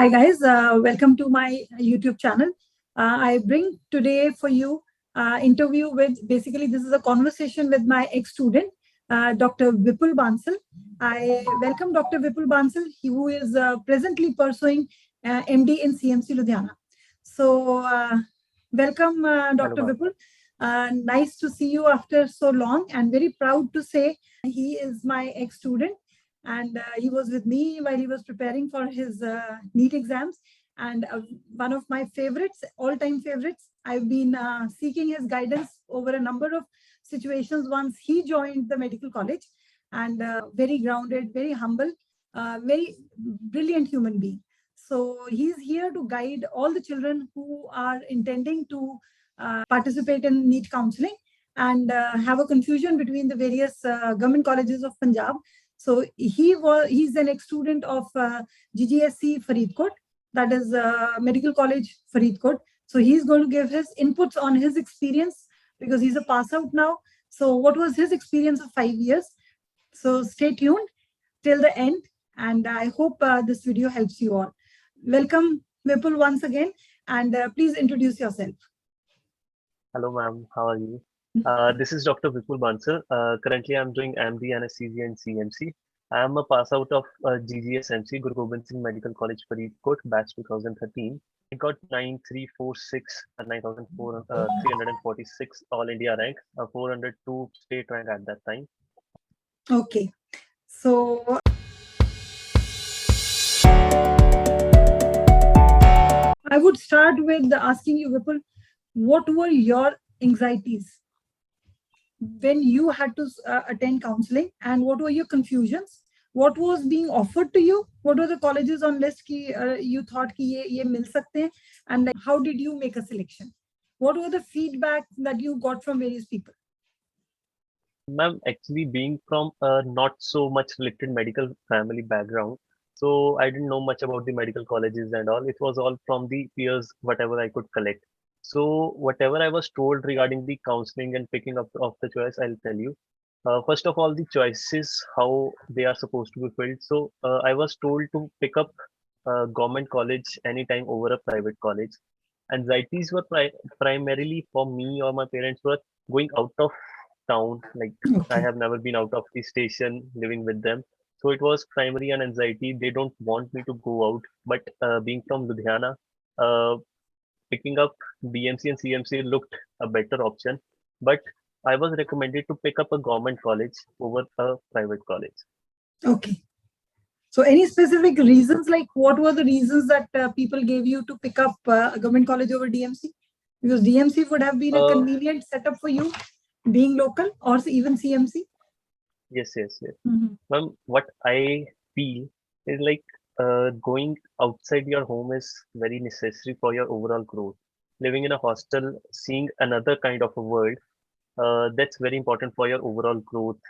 Hi guys, welcome to my YouTube channel. I bring today for you interview with, basically this is a conversation with my ex-student, Dr. Vipul Bansal. I welcome Dr. Vipul Bansal, who is presently pursuing MD in CMC Ludhiana. So welcome Dr. Vipul. Nice to see you after so long, and very proud to say he is my ex-student. And he was with me while he was preparing for his NEET exams. And one of my favorites, all-time favorites, I've been seeking his guidance over a number of situations once he joined the medical college. And very grounded, very humble, very brilliant human being. So he's here to guide all the children who are intending to participate in NEET counseling and have a confusion between the various government colleges of Punjab. So he's an ex-student of GGSC Faridkot, that is Medical College Faridkot. So he's going to give his inputs on his experience because he's a pass out now. So what was his experience of 5 years? So stay tuned till the end, and I hope this video helps you all. Welcome Vipul once again, and please introduce yourself. Hello ma'am, how are you? This is Dr. Vipul Bansal. Currently, I'm doing MD Anaesthesia in CMC. I am a pass out of GGSMC Govt Medical College Faridkot, batch 2013. I got 9346 and 9346 All India rank, 402 state rank at that time. Okay, so I would start with asking you, Vipul, what were your anxieties when you had to attend counseling, and what were your confusions? What was being offered to you? What were the colleges on list ki you thought ki ye mil sakte hain, and like, how did you make a selection? What were the feedback that you got from various people? Ma'am, actually being from a not so much selected medical family background, so I didn't know much about the medical colleges and all. It was all from the peers, whatever I could collect. So whatever I was told regarding the counseling and picking up of the choice, I'll tell you. First of all, the choices, how they are supposed to be filled. So I was told to pick up a government college anytime over a private college. Anxieties were primarily for me or my parents were going out of town. Like I have never been out of the station living with them. So it was primary an anxiety. They don't want me to go out. But being from Ludhiana, picking up BMC and CMC looked a better option, but I was recommended to pick up a government college over a private college. Okay. So any specific reasons, like what were the reasons that people gave you to pick up a government college over DMC? Because DMC would have been a convenient setup for you, being local, or even CMC? Yes. Ma'am, what I feel is like going outside your home is very necessary for your overall growth. Living in a hostel, seeing another kind of a world, that's very important for your overall growth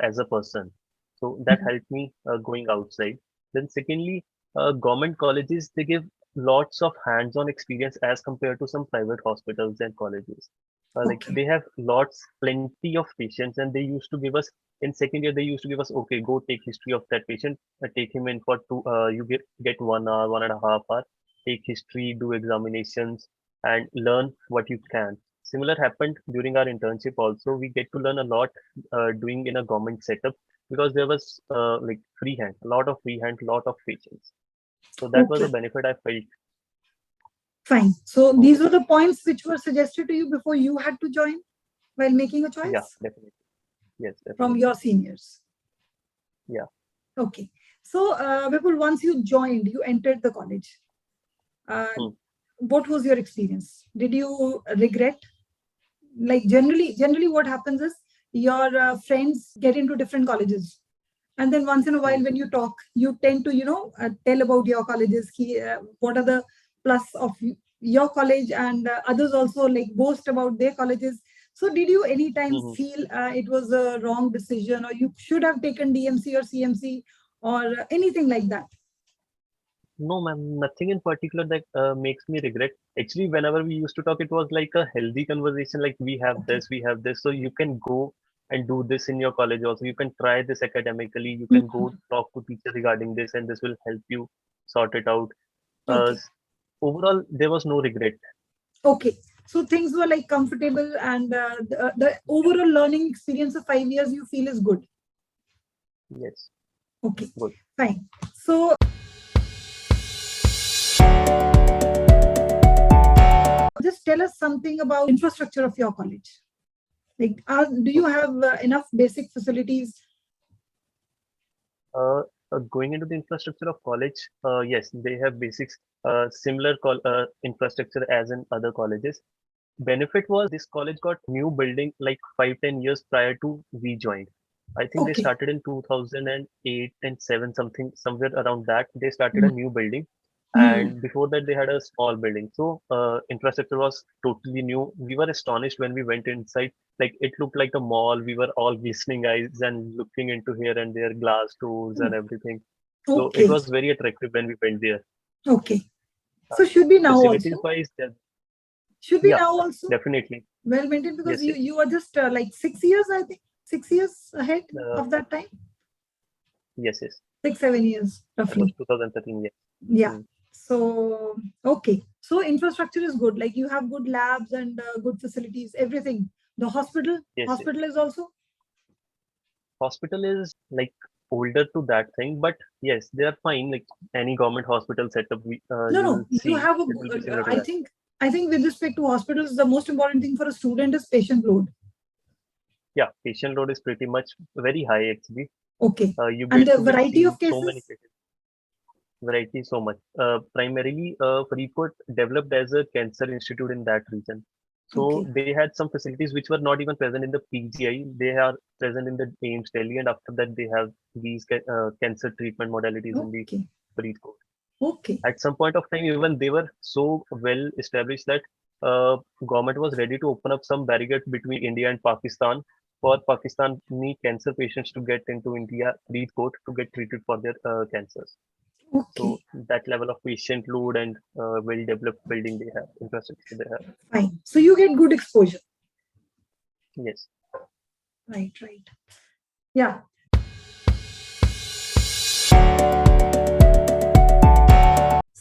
as a person. So that helped me going outside. Then secondly, government colleges, they give lots of hands-on experience as compared to some private hospitals and colleges. Like they have plenty of patients, and they used to give us in second year. They used to give us, okay, go take history of that patient, take him in for you get 1 hour, 1.5 hour, take history, do examinations, and learn what you can. Similar happened during our internship also. We get to learn a lot doing in a government setup because there was like freehand, a lot of freehand, lot of patients. So that was a benefit I felt. Fine. So these were the points which were suggested to you before you had to join while making a choice? Yeah, definitely. Yes, definitely. From your seniors? Yeah. Okay. So Vipul, once you joined, you entered the college. What was your experience? Did you regret? Like generally what happens is your friends get into different colleges. And then once in a while when you talk, you tend to, tell about your colleges, what are the plus of your college, and others also like boast about their colleges. So did you anytime feel it was a wrong decision, or you should have taken DMC or CMC or anything like that? No, ma'am, nothing in particular that makes me regret. Actually, whenever we used to talk, it was like a healthy conversation. Like we have this, so you can go and do this in your college also. You can try this academically. You can go talk to teacher regarding this, and this will help you sort it out. Okay. Overall, there was no regret. Okay. So things were like comfortable, and the overall learning experience of 5 years you feel is good. Yes. Okay. Good. Fine. So just tell us something about infrastructure of your college. Like, do you have enough basic facilities? Going into the infrastructure of college, yes, they have basics, similar infrastructure as in other colleges. Benefit was this college got new building like 5-10 years prior to we joined. I think they Okay. started in 2008 and 7, something somewhere around that. They started a new building, and before that they had a small building. So infrastructure was totally new. We were astonished when we went inside. Like it looked like a mall. We were all glistening eyes and looking into here and there, glass doors and everything. So it Okay. was very attractive when we went there. Okay. So should be now Facilities also? wise, Should be yeah, now also? definitely. Well maintained, because Yes, yes. you are just like 6 years, I think, 6 years ahead Uh, of that time. yes, yes. 6-7 years That was roughly. 2013, yeah. Yeah. Mm. So okay. So infrastructure is good. Like you have good labs and good facilities, everything. The hospital Yes, yes. is also. Hospital is like older to that thing, but yes, they are fine. Like any government hospital setup, No. you'll You see have a. it will be similar to I that. think. I think with respect to hospitals, the most important thing for a student is patient load. Yeah, patient load is pretty much very high actually. Okay. You And get the to get variety see of so many cases. patients. Variety so much. Primarily, Faridkot developed as a cancer institute in that region. So Okay. they had some facilities which were not even present in the PGI. They are present in the AIIMS Delhi, and after that they have these cancer treatment modalities in the Okay. Faridkot. Okay. At some point of time, even they were so well established that government was ready to open up some barricade between India and Pakistan for Pakistani cancer patients to get into India, Faridkot, to get treated for their cancers. So Okay. that level of patient load and well-developed building they have, infrastructure they have. Fine. So you get good exposure. Yes. Right. Yeah.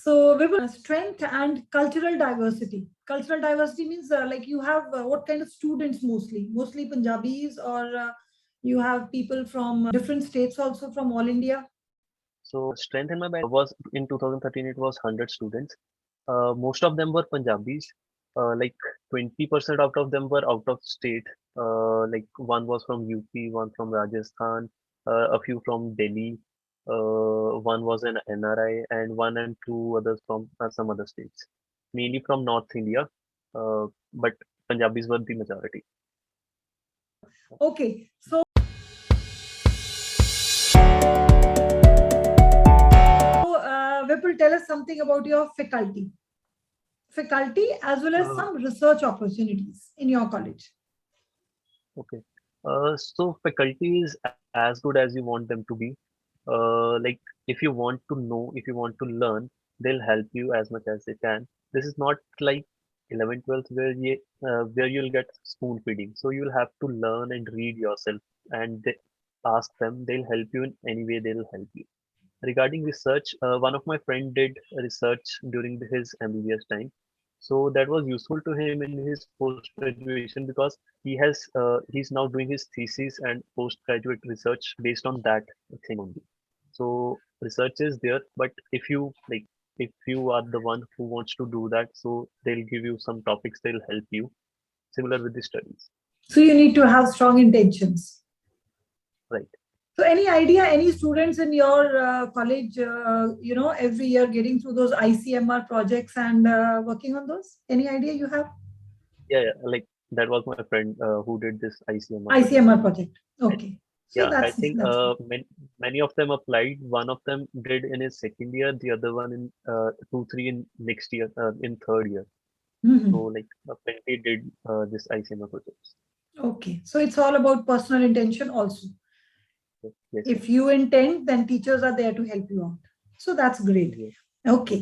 So we will strength and cultural diversity. Cultural diversity means like you have what kind of students mostly? Mostly Punjabis, or you have people from different states also from all India? So strength in my batch was in 2013, it was 100 students. Most of them were Punjabis. Like 20% out of them were out of state. Like one was from UP, one from Rajasthan, a few from Delhi, one was an NRI, and one and two others from some other states. Mainly from North India, but Punjabis were the majority. Okay. So Vipul, tell us something about your faculty as well as Uh, some research opportunities in your college. okay. So faculty is as good as you want them to be. Like if you want to know, if you want to learn, they'll help you as much as they can. This is not like 11th, 12th where you'll get spoon feeding. So you'll have to learn and read yourself, and ask them. They'll help you in any way. They'll help you. Regarding research, one of my friend did research during his MBBS time. So that was useful to him in his post graduation because he's now doing his thesis and postgraduate research based on that thing only. So research is there, but if you are the one who wants to do that, so they'll give you some topics, they'll help you. Similar with the studies, So you need to have strong intentions. right? So any idea, any students in your college, every year getting through those ICMR projects and working on those? Any idea you have? Yeah, like that was my friend who did this ICMR project. ICMR project. Okay. So Yeah, I that's think good. many of them applied. One of them did in his second year, the other one in 2, 3 in next year, in third year. So Mhm. like plenty did this ICMA projects. Okay. So it's all about personal intention also. Yes, yes, If you intend, then teachers are there to help you out. So that's great. yes. Okay.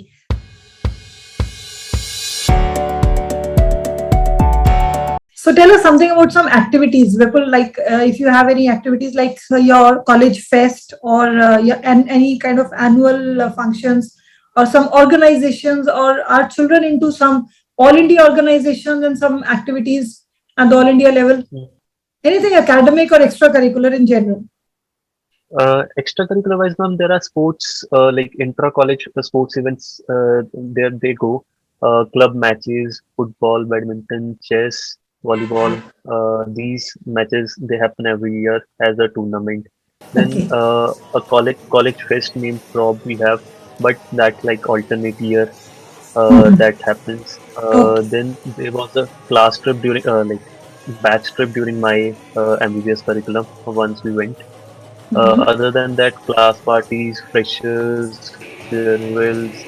So tell us something about some activities, Vipul, like if you have any activities like your college fest or any kind of annual functions or some organizations, or are children into some all India organizations and some activities at the all India level? Anything academic or extracurricular in general? Extracurricular wise, ma'am, there are sports like intra-college sports events. There they go. Club matches, football, badminton, chess, volleyball. These matches they happen every year as a tournament. Then Okay. a college fest named Prob we have, but that's like alternate year that happens. Okay. Then there was a class trip during like batch trip during my MBBS curriculum. Once we went. Other than that, class parties, freshers, farewells,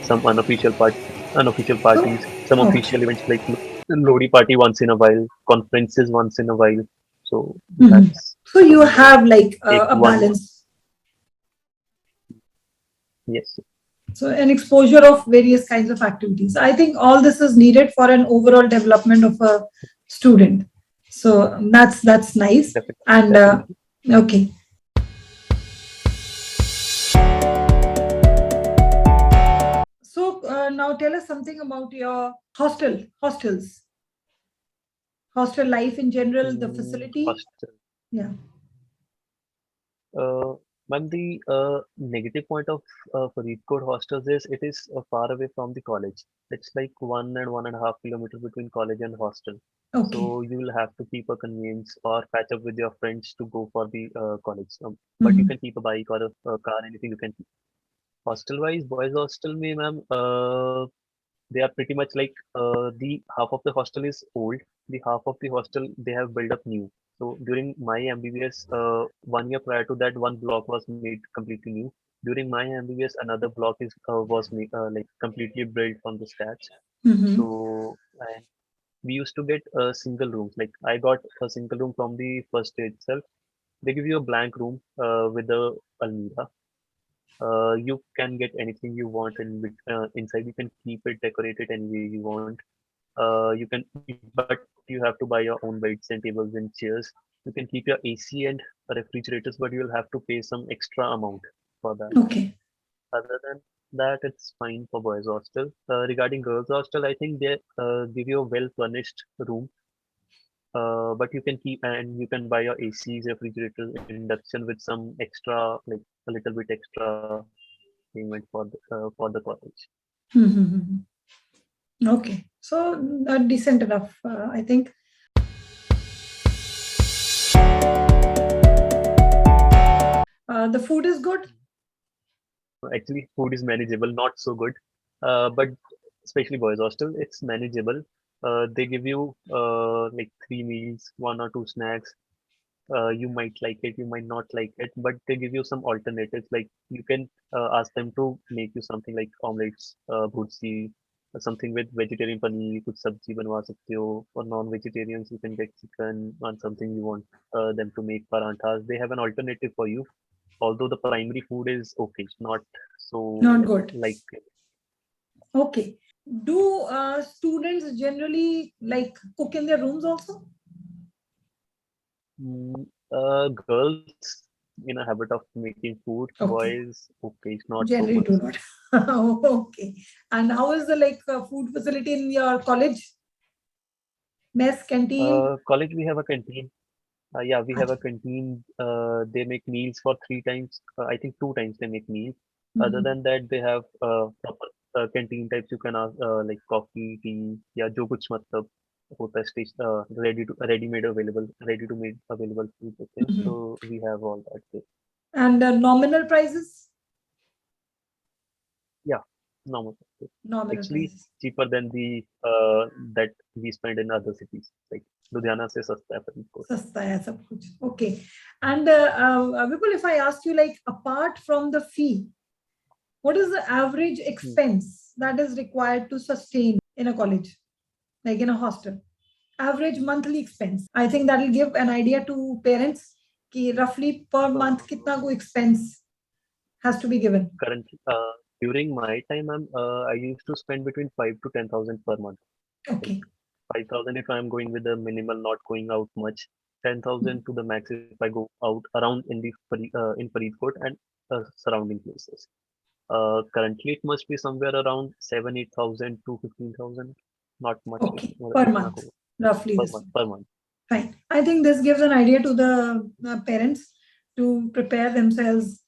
some unofficial parties, some Okay. official events like Lodi party once in a while, conferences once in a while. So Mhm. that's So you somewhere have like take a one. balance. Yes, So an exposure of various kinds of activities. I think all this is needed for an overall development of a student. So that's nice. And definitely. okay. So now tell us something about your hostel life in general, the facility. Hostel. Yeah. Uh, Ma'am, the negative point of Faridkot hostels is it is far away from the college. It's like 1 and 1.5 kilometers between college and hostel. Okay. So you will have to keep a conveyance or patch up with your friends to go for the college. But you Mhm. can keep a bike or a car, anything you can keep. Hostel wise, boys hostel, mein, ma'am, they are pretty much like the half of the hostel is old, the half of the hostel they have built up new. So during my MBBS, 1 year prior to that, one block was made completely new. During my MBBS, another block is was made, like completely built from the scratch. Mhm. So and we used to get single rooms. Like I got a single room from the first day itself. They give you a blank room with a almirah. You can get anything you want inside. You can keep it, decorate it any way you want. But you have to buy your own beds and tables and chairs. You can keep your AC and refrigerators, but you will have to pay some extra amount for that. Okay. Other than that, it's fine for boys hostel. Regarding girls hostel, I think they give you a well furnished room, but you can keep and you can buy your ACs, refrigerators, induction with some extra, like a little bit extra payment for the college. Mhm. Okay. So decent enough, I think. The food is good. Actually, food is manageable, not so good, but especially boys hostel, it's manageable. They give you like 3 meals, 1 or 2 snacks. You might like it, you might not like it, but they give you some alternatives. Like you can ask them to make you something like omelets, bhurji, something with vegetarian paneer, kuch sabji banwa sakte ho. For non-vegetarians, you can get chicken and something you want them to make paranthas. They have an alternative for you. Although the primary food is okay, not Not so good. like Okay. Do students generally like cook in their rooms also? mm, girls in a habit of making food. Okay. Boys, okay, it's not so Generally much. do not. Okay. And how is the like food facility in your college? Mess, canteen? College, we have a canteen. Yeah, we have a Acha. canteen. They make meals for 3 times. I think 2 times they make meals. Other Mhm. than that, they have proper canteen types. You can ask like coffee, tea, yeah, jo kuch matlab hota है ready made available, ready to made available food. Okay, Mhm. so we have all that there. And nominal prices? Yeah, normal. Okay. Nominal Actually, prices. cheaper than the that we spend in other cities. Like Ludhiana se sasta hai Faridkot. सस्ता है सब कुछ. Okay. And Vipul, if I ask you like apart from the fee, what is the average Hmm. expense that is required to sustain in a college, like in a hostel? Average monthly expense. I think that will give an idea to parents कि roughly per month Uh, कितना को expense has to be given. Currently, during my time, I used to spend between 5 to 10,000 per month. Like Okay. 5,000 if I'm going with the minimal, not going out much. 10,000 to the max if I go out around in the in Faridkot and surrounding places. Currently it must be somewhere around 7,000-8,000 to 15,000. Not much. Okay, per month, roughly per this. month. Per month. Fine. I think this gives an idea to the parents to prepare themselves,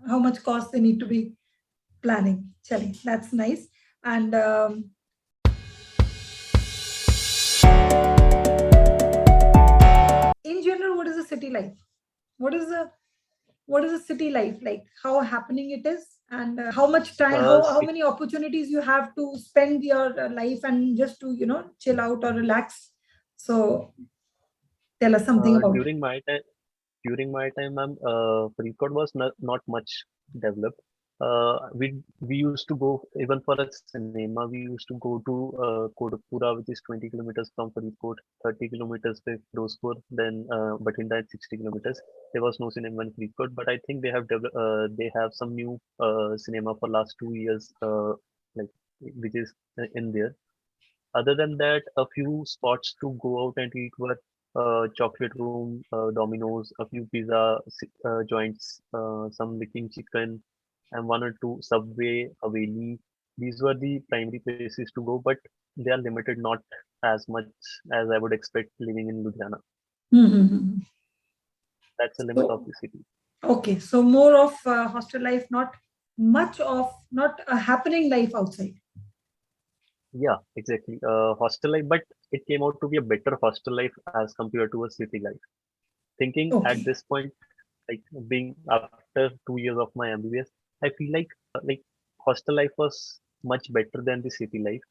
how much cost they need to be planning. Chale, that's nice. And in general, what is the city life? What is the city life like? How happening it is, and how much time, how many opportunities you have to spend your life and just to chill out or relax. So tell us something about during my time, ma'am, Faridkot was not much developed. We used to go even for a cinema. We used to go to Kodapura, which is 20 kilometers from Faridkot, 30 kilometers to Firozpur, then Bathinda at 60 kilometers. There was no cinema in Faridkot, but I think they have developed. They have some new cinema for last 2 years, like which is in there. Other than that, a few spots to go out and eat were Chocolate Room, Domino's, a few pizza joints, some licking chicken, and one or two Subway, Haveli. These were the primary places to go, but they are limited, not as much as I would expect living in Ludhiana. Mm-hmm. That's the limit of the city. Okay, so more of hostel life, not a happening life outside. Yeah, exactly. Hostel life, but it came out to be a better hostel life as compared to a city life. Thinking at this point, like being after 2 years of my MBBS, I feel like hostel life was much better than the city life.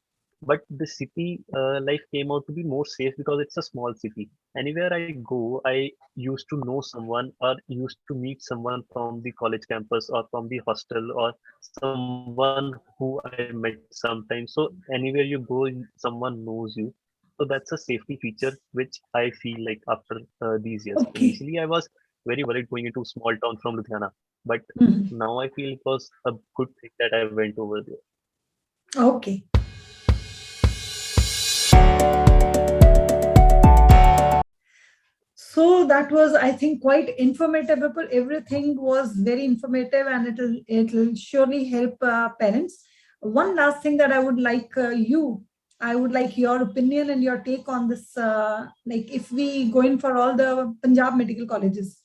But the city life came out to be more safe because it's a small city. Anywhere I go, I used to know someone or used to meet someone from the college campus or from the hostel or someone who I met sometimes. So anywhere you go, someone knows you. So that's a safety feature which I feel like after these years. Initially, I was very worried going into small town from Ludhiana, but now I feel it was a good thing that I went over there. Okay. So that was, I think, quite informative. People, everything was very informative, and it'll surely help parents. One last thing that I would like I would like your opinion and your take on this. Like, if we go in for all the Punjab medical colleges,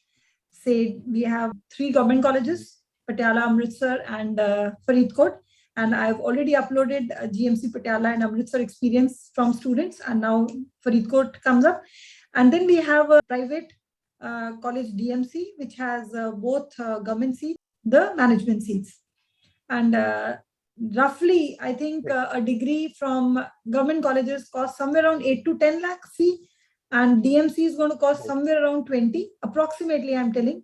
say we have 3 government colleges: Patiala, Amritsar, and Faridkot. And I've already uploaded GMC Patiala and Amritsar experience from students, and now Faridkot comes up. And then we have a private college DMC, which has both government seats, the management seats. And roughly, I think a degree from government colleges costs somewhere around 8 to 10 lakh fee. And DMC is going to cost somewhere around 20, approximately, I'm telling,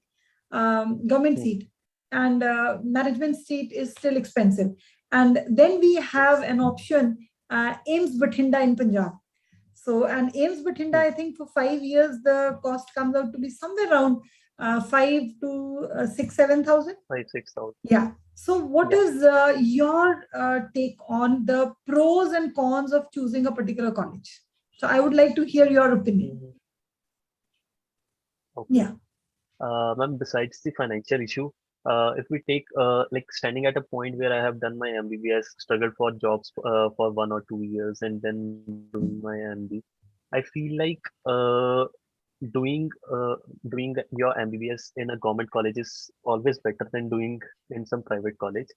government seat. And management seat is still expensive. And then we have an option, AIIMS Bathinda in Punjab. So, and AIIMS Bathinda, I think for 5 years, the cost comes out to be somewhere around 5 to 6,000-7,000. 5,000-6,000. Yeah. So, what is your take on the pros and cons of choosing a particular college? So, I would like to hear your opinion. Okay. Yeah. Ma'am, besides the financial issue, if we take like standing at a point where I have done my MBBS, struggled for jobs for 1 or 2 years, and then doing my MD, I feel like doing your MBBS in a government college is always better than doing in some private college,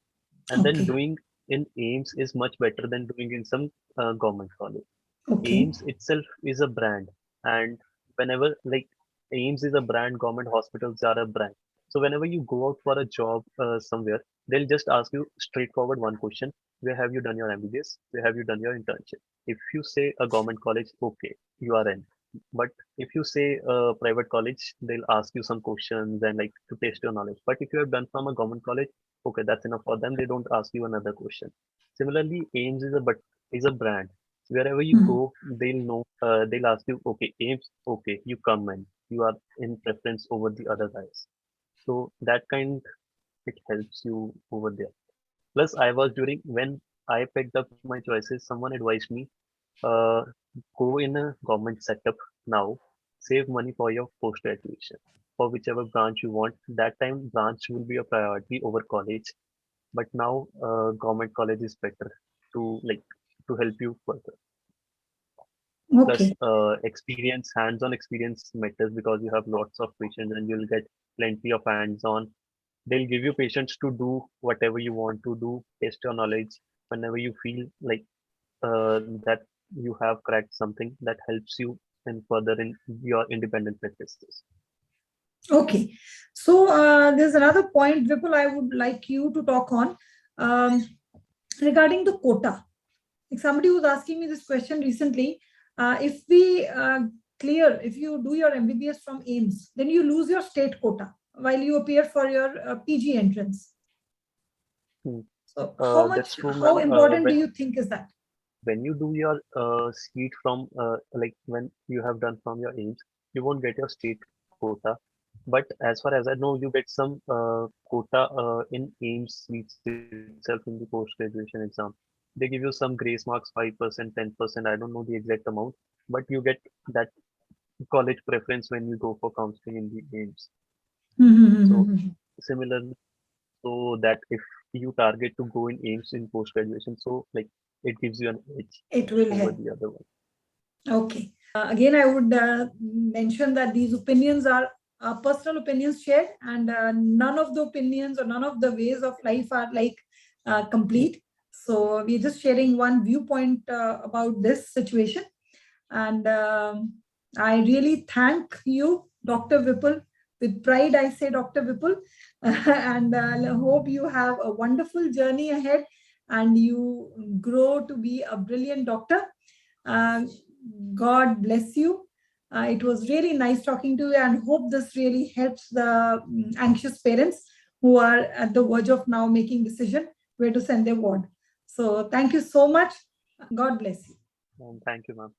and then doing in AIIMS is much better than doing in some government college. AIIMS itself is a brand, and whenever like AIIMS is a brand, government hospitals are a brand. So whenever you go out for a job somewhere, they'll just ask you straightforward one question: Where have you done your MBBS? Where have you done your internship? If you say a government college, okay, you are in. But if you say a private college, they'll ask you some questions and like to test your knowledge. But if you have done from a government college, okay, that's enough for them. They don't ask you another question. Similarly, AIIMS is a brand. Wherever you go, they'll know. They'll ask you, okay, AIIMS, okay, you come in. You are in preference over the other guys. So that kind it helps you over there. Plus, I was during when I picked up my choices, someone advised me, uh, go in a government setup now, save money for your post graduation for whichever branch you want. That time, branch will be a priority over college. but now government college is better to help you further. Okay. Plus, experience, hands-on experience matters because you have lots of patients and you'll get plenty of hands-on. They'll give you patients to do whatever you want to do, test your knowledge whenever you feel like that you have cracked something that helps you in further in your independent practices. Okay. So there's another point, Vipul, I would like you to talk on regarding the quota. Like somebody was asking me this question recently. If you do your MBBS from AIIMS, then you lose your state quota while you appear for your PG entrance. So how important do you think is that? When you do your seat from when you have done from your AIIMS, you won't get your state quota. But as far as I know, you get some quota in AIIMS seats itself in the post-graduation exam. They give you some grace marks, 5%, 10%. I don't know the exact amount, but you get that college preference when you go for counseling in the AIIMS. So similarly, so that if you target to go in AIIMS in post-graduation, so it gives you an edge over the other one. Okay. Again, I would mention that these opinions are personal opinions shared, and none of the opinions or none of the ways of life are complete. So we're just sharing one viewpoint about this situation. And I really thank you, Dr. Vipul. With pride, I say Dr. Vipul. And I hope you have a wonderful journey ahead and you grow to be a brilliant doctor. God bless you. It was really nice talking to you, and hope this really helps the anxious parents who are at the verge of now making decision where to send their ward. So thank you so much. God bless you. Thank you, ma'am.